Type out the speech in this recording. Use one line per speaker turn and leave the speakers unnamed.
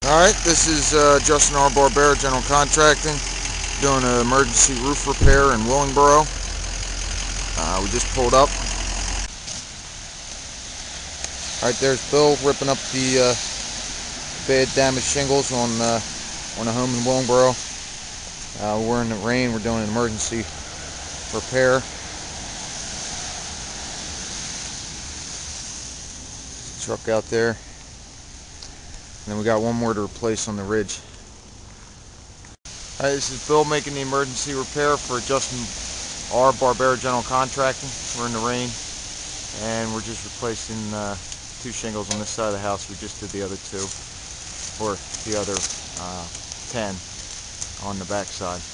Alright, this is Justin R. Barbera, General Contracting, doing an emergency roof repair in Willingboro. We just pulled up. Alright, there's Bill ripping up the bad damaged shingles on a home in Willingboro. We're in the rain, we're doing an emergency repair. Truck out there. And then we got one more to replace on the ridge. Alright, this is Bill making the emergency repair for Justin R. Barbera General Contracting. We're in the rain and we're just replacing 2 shingles on this side of the house. We just did the other 2, or the other 10 on the back side.